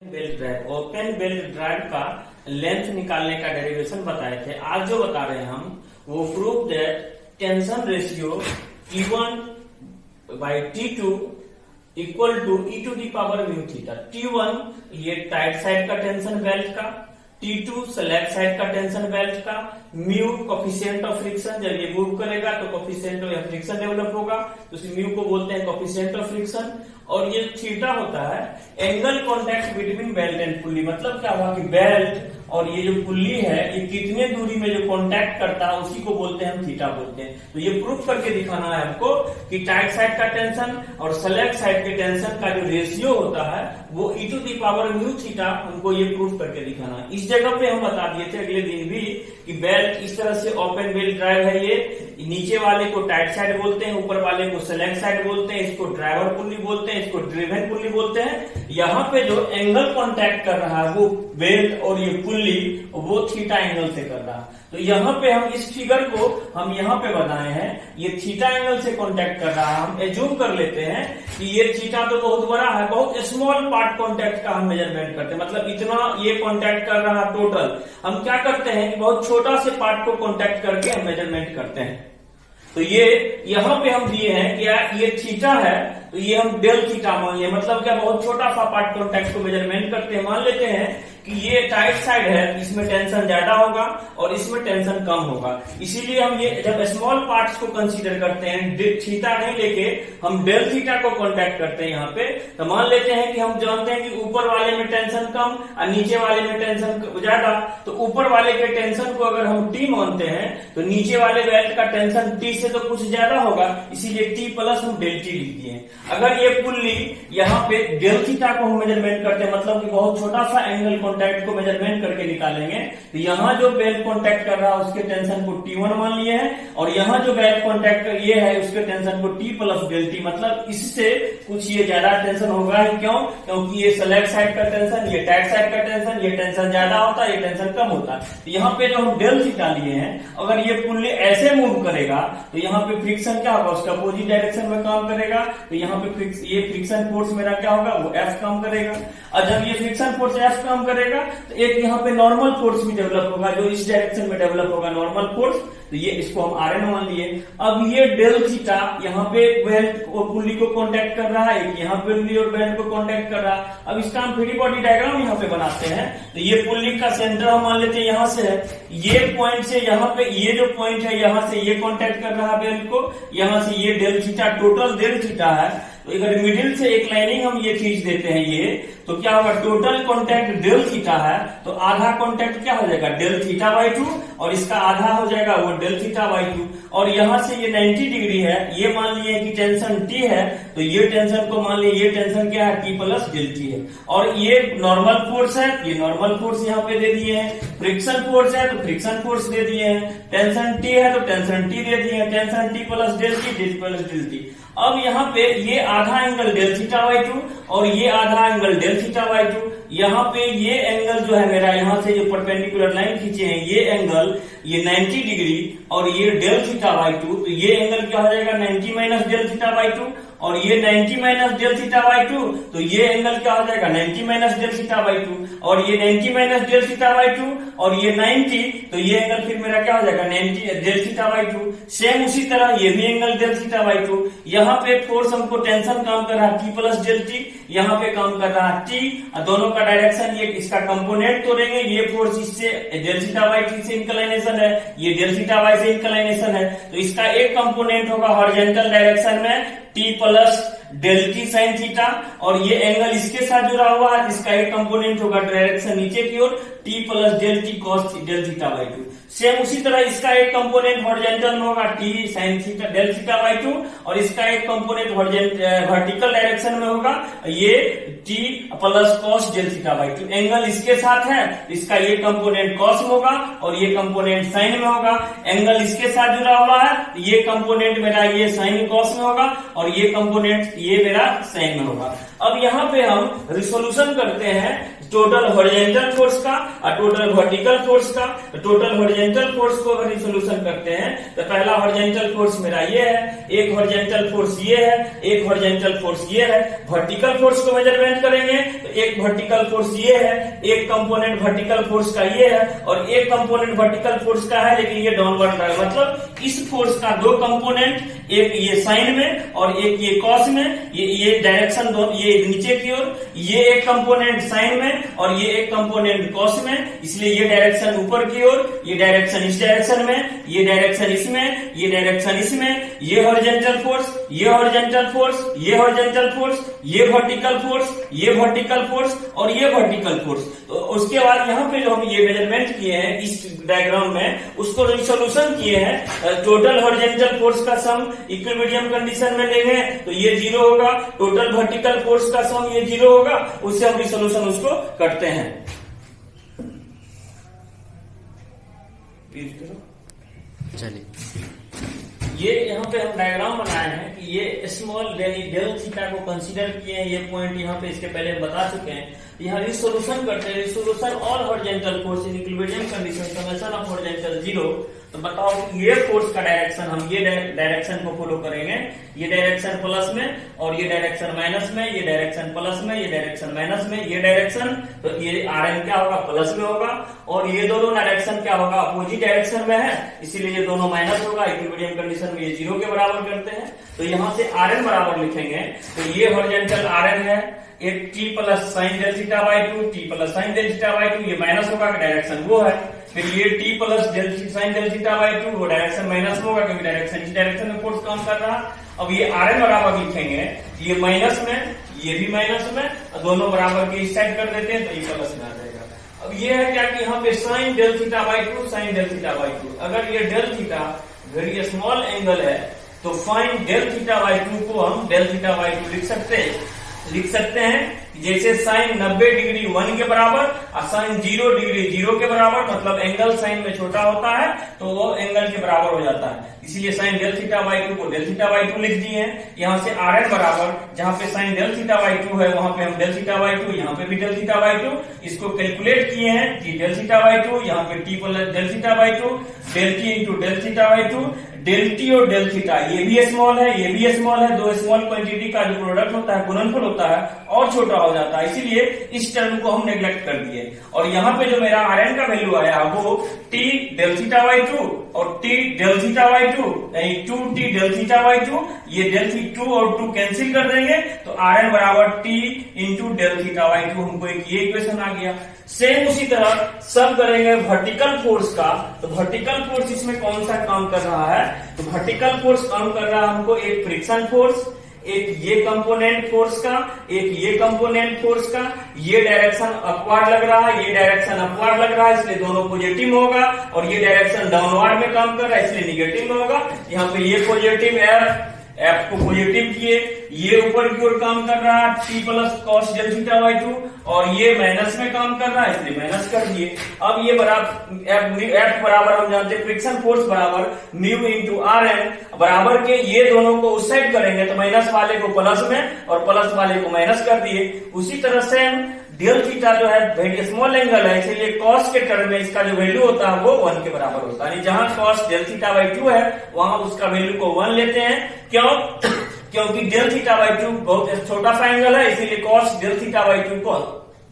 Belt drive open belt drive का length निकालने का डेरिवेशन बताए थे। आज जो बता रहे हैं हम वो prove that tension ratio T1 by T2 equal to e to the power mu theta. T1 ये टाइट साइड का टेंशन बेल्ट का, T2 स्लैक साइड का टेंशन बेल्ट का, म्यू कोफिशिएंट ऑफ फ्रिक्शन। जब ये मूव करेगा तो कोफिशिएंट ऑफ फ्रिक्शन डेवलप होगा, तो इस म्यू को बोलते हैं कोफिशिएंट ऑफ फ्रिक्शन। और ये थीटा होता है angle contact between belt and pulley. मतलब क्या हुआ कि बेल्ट और ये जो पुल्ली है ये कितने दूरी में जो कांटेक्ट करता है उसी को बोलते हैं हम थीटा बोलते हैं। तो ये प्रूफ करके दिखाना है हमको कि टाइट साइड का टेंशन और स्लैक साइड के टेंशन का जो रेशियो होता है वो e to the power mu theta, हमको ये प्रूफ करके दिखाना है। इस जगह पे हम बता दिए थे अगले दिन भी कि बेल्ट इस तरह से ओपन बेल्ट ड्राइव है। ये नीचे वाले को टाइट साइड बोलते हैं, ऊपर वाले को स्लैक साइड बोलते हैं, इसको ड्राइवर पुल्ली बोलते हैं, इसको ड्रिवन पुल्ली बोलते हैं। यहाँ पे जो एंगल कॉन्टैक्ट कर रहा है वो बेल्ट और ये पुल्ली वो थीटा एंगल से कर रहा है। तो यहाँ पे हम इस फिगर को हम यहाँ पे बनाए हैं, ये थीटा एंगल से कांटेक्ट कर रहा है। हम एज्यूम कर लेते हैं कि ये थीटा तो बहुत बड़ा है, बहुत स्मॉल पार्ट कांटेक्ट का हम मेजरमेंट करते हैं। मतलब इतना ये कांटेक्ट कर रहा है टोटल, हम क्या करते हैं कि बहुत छोटा से पार्ट को कांटेक्ट करके हम मेजरमेंट करते हैं। तो ये यहाँ पे हम दिए हैं क्या ये थीटा है, तो ये हम डेल थीटा मान लिया। मतलब क्या बहुत छोटा सा पार्ट कांटेक्ट को मेजरमेंट करते हैं। मान लेते हैं कि ये टाइट साइड है, इसमें टेंशन ज्यादा होगा और इसमें टेंशन कम होगा। इसीलिए हम ये जब स्मॉल पार्ट्स को कंसीडर करते हैं, थीटा नहीं लेके हम डेल थीटा को कांटेक्ट करते हैं यहाँ पे। तो मान लेते हैं कि हम जानते हैं कि ऊपर वाले में टेंशन कम और नीचे वाले में टेंशन ज्यादा। तो ऊपर वाले के टेंशन को अगर हम T मानते हैं तो नीचे वाले बेल्ट का टेंशन T से तो कुछ ज्यादा होगा, इसीलिए T प्लस हम डेल T लिख दिए। अगर ये पुल्ली यहाँ पे डेल थीटा को हम मेजरमेंट करते हैं, मतलब कि बहुत छोटा सा एंगल कॉन्टैक्ट को मेजरमेंट करके निकालेंगे, तो यहाँ जो बेल्ट कॉन्टैक्ट कर रहा है उसके टेंशन को T1 मान लिए हैं और यहाँ जो बेल्ट कॉन्टैक्ट ये है उसके टेंशन को T प्लस डेल T। मतलब इससे कुछ ये ज्यादा टेंशन होगा ही। क्यों? क्योंकि ये स्लैक साइड का टेंशन, ये टाइट साइड का टेंशन, ये टेंशन ज्यादा होता है, ये टेंशन कम होता है। तो यहाँ पे जो हम डेल थीटा लिए हैं, अगर ये पुल्ली ऐसे मूव करेगा तो यहाँ पे फ्रिक्शन क्या होगा, उसका अपोजिट डायरेक्शन में काम करेगा। तो यहाँ पे ये फ्रिक्शन फोर्स मेरा क्या होगा, वो F काम करेगा। और जब ये फ्रिक्शन फोर्स F काम करेगा तो एक यहाँ पे नॉर्मल फोर्स भी डेवलप होगा, जो इस डायरेक्शन में डेवलप होगा नॉर्मल फोर्स। तो ये इसको हम Rn मान लिए। अब ये डेल थीटा यहाँ पे बेल्ट और पुल्ली को कांटेक्ट कर रहा है, यहाँ पे पुल्ली और बेल्ट को कांटेक्ट कर रहा है। अब इसका हम फ्री बॉडी डायग्राम यहाँ पे बनाते हैं। तो ये पुल्ली का सेंटर हम मान लेते हैं यहाँ से है, ये पॉइंट से यहाँ पे ये जो पॉइंट है यहाँ से ये कांटेक्ट कर रहा है बेल्ट को, यहाँ से ये del theta total del theta है। तो अगर मिडिल से एक लाइनिंग हम ये खींच देते हैं ये, तो क्या होगा, टोटल कांटेक्ट डेल थीटा है तो आधा कांटेक्ट क्या हो जाएगा, डेल थीटा बाई 2 और इसका आधा हो जाएगा वो डेल थीटा बाई 2। और यहाँ से ये 90 डिग्री है, ये मान लिए कि टेंशन T है, तो ये टेंशन को मान लिए ये टेंशन क्या है, T प्लस डेल T है। और ये नॉर्मल फोर्स है, ये नॉर्मल फोर्स यहाँ पे दे दिए हैं। फ्रिक्शन फोर्स है तो फ्रिक्शन फोर्स दे दिए हैं। टेंशन T है तो टेंशन T दे दिए हैं, tension T plus del T, del plus del T। अब यहाँ पे ये आधा एंगल डेल थीटा बाई 2 और ये आधा एंगल डेल थीटा बाई 2। यहाँ पे ये एंगल जो है मेरा, यहाँ से जो परपेंडिकुलर लाइन खींचे हैं ये एंगल, ये 90 डिग्री और ये डेल थीटा बाई 2। तो ये एंगल क्या हो जाएगा, 90 माइनस डेल थीटा बाई 2 और ये 90 माइनस डेल थीटा बाई 2। तो ये एंगल क्या हो जाएगा, 90 माइनस डेल थीटा बाई 2 और ये 90 माइनस डेल थीटा बाई 2 और ये 90। तो ये एंगल फिर मेरा क्या हो जाएगा, 90 डेल थीटा बाई 2। सेम उसी तरह ये भी एंगल डेल थीटा बाई 2। यहाँ पे फोर्स हमको टेंशन काम कर रहा है T प्लस डेल T, यहाँ पे काम कर रहा है T। दोनों का डायरेक्शन ये इसका कंपोनेंट तोड़ेंगे, ये फोर्स इससे डेल थीटा बाई T से इंक्लाइनेशन है, ये डेल थीटा बाई से इंक्लाइनेशन है। तो इसका एक कंपोनेंट होगा हॉरिजॉन्टल डायरेक्शन में T plus del T sine theta और ये एंगल इसके साथ जुड़ा हुआ है, इसका एक कंपोनेंट होगा डायरेक्शन नीचे की ओर T plus del T cos del theta by 2। Same उसी तरह इसका एक कंपोनेंट हॉरिजॉन्टल में होगा T sine theta del theta by 2 और इसका एक कंपोनेंट वर्टिकल डायरेक्शन में होगा ये T plus cos del theta by 2। Angle इसके साथ है, इसका ये कंपोनेंट कॉस में होगा और ये कंपोनेंट साइन में होगा। एंगल इसके साथ जुड़ा हुआ है, ये कंपोनेंट मेरा ये साइन कॉस में होगा और ये कंपोनेंट ये मेरा साइन में होगा। अब यहाँ पे हम रिसोल्यूशन करते हैं टोटल हॉरिजॉन्टल फोर्स का और टोटल वर्टिकल फोर्स का। टोटल हॉरिजॉन्टल फोर्स को अगर रिसोल्यूशन करते हैं तो पहला हॉरिजॉन्टल फोर्स मेरा ये है, एक हॉरिजॉन्टल फोर्स ये है, एक हॉरिजॉन्टल फोर्स ये है। वर्टिकल फोर्स को मेजरमेंट करेंगे तो एक वर्टिकल फोर्स ये है, एक कंपोनेंट वर्टिकल फोर्स का ये है और एक कंपोनेंट वर्टिकल फोर्स का है, लेकिन ये डाउनवर्ड है। मतलब इस फोर्स का दो कंपोनेंट, एक ये साइन में और एक ये कॉस में, ये डायरेक्शन दो, ये नीचे की ओर, ये एक कंपोनेंट साइन में और ये एक कंपोनेंट कॉस में, इसलिए ये डायरेक्शन ऊपर की ओर, ये डायरेक्शन इस डायरेक्शन में, ये डायरेक्शन इसमें, ये डायरेक्शन इसमें, ये हॉरिजॉन्टल फोर्स, ये हॉरिजॉन्टल फोर्स, ये हॉरिजॉन्टल फोर्स, ये वर्टिकल फोर्स, ये वर्टिकल फोर्स और ये वर्टिकल फोर्स। तो उसके बाद यहाँ पे जो हम ये मेजरमेंट किए हैं इस डायग्राम में, उसको रिसोल्यूशन किए हैं। टोटल हॉरिजॉन्टल फोर्स का सम इक्विलिब्रियम कंडीशन में लेंगे तो ये 0 होगा, टोटल वर्टिकल फोर्स का सम ये 0 होगा, उससे हम रिसोल्यूशन उसको करते हैं। चलिए, ये यहाँ पे हम डायग्राम बनाए हैं कि ये स्मॉल डेल थीटा को कंसीडर किए हैं। ये पॉइंट यहाँ पे इसके पहले हम बता चुके हैं। यहाँ रिसोल्यूशन करते हैं, resolution all horizontal force in equilibrium condition, summation of horizontal 0। तो बताओ ये फोर्स का डायरेक्शन, हम ये डायरेक्शन को फॉलो करेंगे, ये डायरेक्शन प्लस में और ये डायरेक्शन माइनस में, ये डायरेक्शन प्लस में, ये डायरेक्शन माइनस में, ये डायरेक्शन, तो ये Rn क्या होगा, प्लस में होगा और ये दोनों डायरेक्शन क्या होगा, अपोजिट डायरेक्शन में है, इसीलिए ये दोनों माइनस होगा। इक्विलिब्रियम कंडीशन में ये 0 के बराबर करते हैं। तो यहाँ से Rn बराबर लिखेंगे, तो ये हॉरिजॉन्टल Rn है, एक t plus sine del theta by 2, t plus sine del theta by 2, ये माइनस होगा, डायरेक्शन वो है। फिर ये t plus sine del theta by 2, वो डायरेक्शन माइनस होगा क्योंकि डायरेक्शन इस डायरेक्शन में फोर्स काम कर रहा। अब ये Rn बराबर लिखेंगे, ये माइनस में, ये भी माइनस में, दोनों बराबर के इस साइड कर देते हैं तो ये प्लस में आ जाएगा। अब ये है क्या कि यहाँ पे sine del theta by 2, sine del theta by 2, अगर ये del theta very small angle है तो फाइन डेल थीटा बाई 2 को हम डेल थीटा बाई 2 लिख सकते हैं जैसे साइन 90 डिग्री 1 के बराबर और साइन 0 डिग्री 0 के बराबर, मतलब एंगल साइन में छोटा होता है तो वो एंगल के बराबर हो जाता है। इसीलिए साइन डेल थीटा बाई 2 को डेल थीटा बाई 2 लिख दिए हैं। यहाँ से Rn बराबर, जहाँ पे साइन डेल थीटा बाई 2 है वहां पे हम डेल थीटा बाई 2, यहाँ पे भी डेल थीटा बाई 2, इसको कैलकुलेट किए हैं कि डेल थीटा बाई 2, यहाँ पे t plus del theta by 2, del t into del theta by 2, del T और डेल थीटा ये भी स्मॉल है, ये भी स्मॉल है, दो स्मॉल क्वांटिटी का जो प्रोडक्ट होता है, गुणनफल होता है, और छोटा हो जाता है, इसीलिए इस टर्म को हम नेग्लेक्ट कर दिए। और यहाँ पे जो मेरा Rn का वैल्यू आया वो t डेल थीटा बाई 2 और t डेल थीटा बाई 2, यानी 2t डेल थीटा बाई 2, ये डेल 2 और 2 कैंसिल कर देंगे तो Rn बराबर t into del theta by 2, हमको एक ये इक्वेशन आ गया। सेम उसी तरह सब करेंगे वर्टिकल फोर्स का, तो वर्टिकल फोर्स इसमें कौन सा काम कर रहा है, तो वर्टिकल फोर्स काम कर रहा है हमको एक फ्रिक्शन फोर्स, एक ये कंपोनेंट फोर्स का, एक ये कंपोनेंट फोर्स का, ये डायरेक्शन अपवार्ड लग रहा है, ये डायरेक्शन अपवार्ड लग रहा है, इसलिए दोनों पॉजिटिव होगा, और ये डायरेक्शन डाउनवर्ड में काम कर रहा है इसलिए निगेटिव में होगा। यहाँ पे ये पॉजिटिव F को पॉजिटिव किए, ये ऊपर की ओर काम कर रहा है t plus cos del theta by 2, और ये माइनस में काम कर रहा है इसलिए माइनस कर दिए। अब ये बराबर F बराबर हम जानते हैं फ्रिक्शन फोर्स बराबर म्यू इंटू Rn, बराबर के ये दोनों को उस साइड करेंगे तो माइनस वाले को प्लस में और प्लस वाले को माइनस कर दिए। उसी तरह से डेल थीटा जो है वेरी स्मॉल एंगल है, इसलिए कॉस के टर्म में इसका जो वैल्यू होता है वो 1 के बराबर होता है, यानी जहां कॉस डेल थीटा बाई 2 है वहां उसका वैल्यू को 1 लेते हैं। क्यों? क्योंकि डेल थीटा बाई 2 बहुत छोटा सा एंगल है, इसीलिए कॉस डेल थीटा बाई 2 को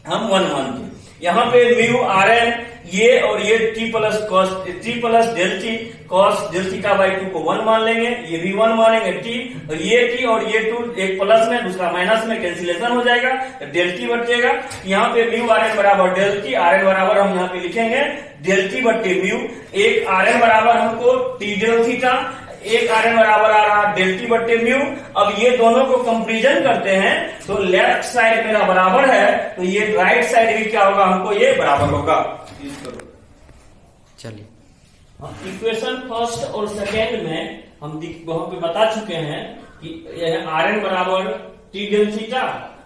हम 1 मानते। यहाँ पे म्यू Rn ये और ये t plus cos t plus del t cos del theta by 2 को 1 मान लेंगे, ये भी 1 मानेंगे t, और ये t और ये 2 एक प्लस में दूसरा माइनस में कैंसिलेशन हो जाएगा, डेल t बचेगा। यहाँ पे म्यू Rn बराबर डेल t, Rn बराबर हम यहाँ पे लिखेंगे डेल t बट्टे म्यू, एक Rn बराबर हमको t डेल थीटा, एक Rn बराबर आ रहा डेल टी बट्टे म्यू। अब ये दोनों को कंपेरिजन करते हैं तो लेफ्ट साइड मेरा बराबर है तो ये राइट साइड भी क्या होगा, हमको ये बराबर होगा। चलिए, इक्वेशन फर्स्ट और सेकेंड में हम वहां पे बता चुके हैं कि Rn बराबर टी डेल थीटा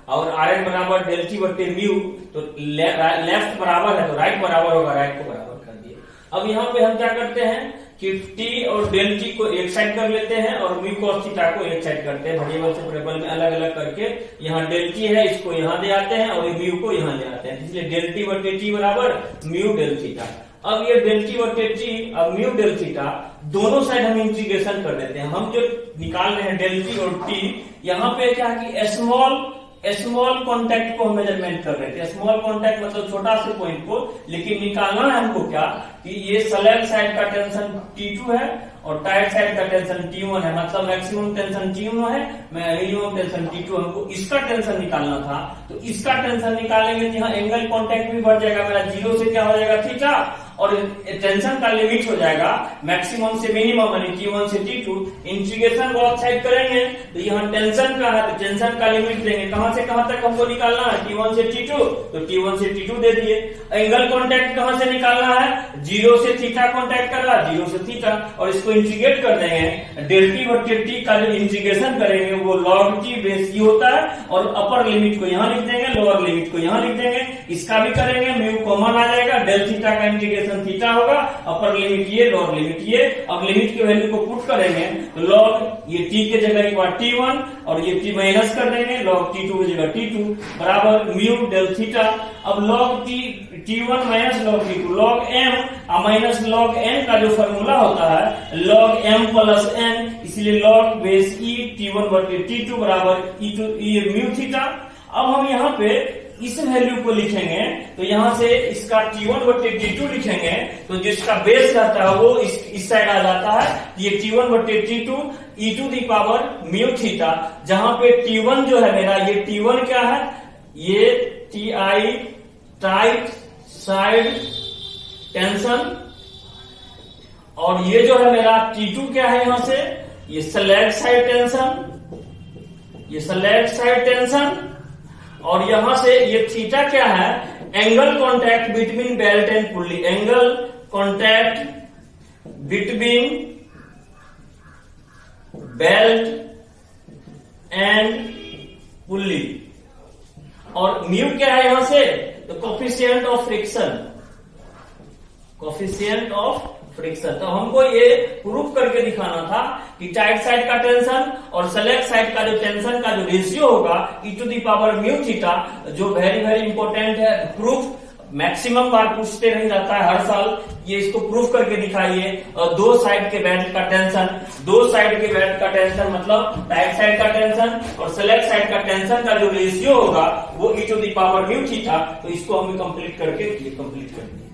और Rn बराबर डेल टी बट्टे म्यू, तो लेफ्ट बराबर है तो राइट बराबर होगा, राइट को बराबर कर दिए। अब यहाँ पे हम क्या करते हैं कि टी और डेल टी को एक साइड कर लेते हैं और म्यू कॉस थीटा को एक साइड करते हैं, वेरिएबल सेपरेबल में अलग अलग करके। यहाँ डेल टी है, इसको यहाँ ले आते हैं और म्यू को यहाँ ले आते हैं, इसलिए डेल टी बटे टी बराबर म्यू डेल थीटा। अब ये डेल टी बटे टी अब म्यू डेल थीटा दोनों साइड हम इंटीग्रेशन कर देते हैं। हम जो निकाल रहे हैं डेल टी और टी, यहाँ पे क्या कि स्मॉल कॉन्टैक्ट को हम मेजरमेंट कर रहे थे। स्मॉल कॉन्टैक्ट मतलब छोटा से पॉइंट को, लेकिन निकालना है हमको क्या कि ये स्लैग साइड का टेंशन T2 है और टाइट साइड का टेंशन T1 है, मतलब मैक्सिमम टेंशन T1 है, मिनिमम टेंशन T2। हमको इसका टेंशन निकालना था, तो इसका टेंशन निकालेंगे तो यहाँ एंगल कॉन्टैक्ट भी बढ़ जाएगा मेरा, 0 से क्या हो जाएगा थीटा, और टेंशन का लिमिट हो जाएगा मैक्सिमम से मिनिमम यानी T1 से T2। इंटीग्रेशन बहुत साइड करेंगे तो यहाँ टेंशन का है, तो टेंशन का लिमिट देंगे, कहां से कहां तक हमको निकालना है, T1 से T2, तो T1 से T2 दे दिए। एंगल कॉन्टैक्ट कहां से निकालना है, 0 से थीटा कॉन्टैक्ट कर रहा है, 0 से थीटा, और इसको इंटीग्रेट कर देंगे। डेल टी बटे टी का जो इंटीग्रेशन करेंगे वो log t बेस ई होता है, और अपर लिमिट को यहाँ लिख देंगे, लोअर लिमिट को यहाँ लिख देंगे। इसका भी करेंगे, म्यू कॉमन आ जाएगा, डेल थीटा का इंटीग्रेशन थीटा होगा, अपर लिमिट ये, लोअर लिमिट ये। अब लिमिट की वैल्यू को पुट करेंगे तो log ये t के जगह एक बार T1 और ये t माइनस कर देंगे, log T2 की जगह T2 बराबर म्यू डेल थीटा। अब log T1 minus log T2 log m minus log n का जो फॉर्मूला होता है log m प्लस n, इसलिए log बेस e T1 बटे T2 बराबर e म्यू थीटा। अब हम यहाँ पे इस वैल्यू को लिखेंगे तो यहाँ से इसका T1 बटे T2 लिखेंगे, तो जिसका बेस रहता है वो इस साइड आ जाता है, ये T1 बटे T2 e to the power mu theta, जहां पे T1 जो है मेरा, ये T1 क्या है, ये TI टाइट साइड टेंशन, और ये जो है मेरा T2 क्या है, यहां से ये स्लैग साइड टेंशन, ये स्लैग साइड टेंशन, और यहां से ये थीटा क्या है, angle contact between belt and pulley, angle contact between belt and pulley, और म्यू क्या है यहां से, तो coefficient of friction, coefficient of friction. तो हमको ये प्रूफ करके दिखाना था कि टाइट साइड का टेंशन और स्लैग साइड का जो टेंशन का जो रेशियो होगा e to the power mu theta, जो वेरी वेरी इंपॉर्टेंट है। प्रूफ मैक्सिमम बार पूछते नहीं रहता है हर साल, ये इसको प्रूफ करके दिखाइए। और दो साइड के बेल्ट का टेंशन, दो साइड के बेल्ट का टेंशन मतलब टाइट साइड का टेंशन और स्लैग साइड का टेंशन का जो रेशियो होगा वो e to the power mu theta. तो इसको हम कंप्लीट करके कंप्लीट कर दिए।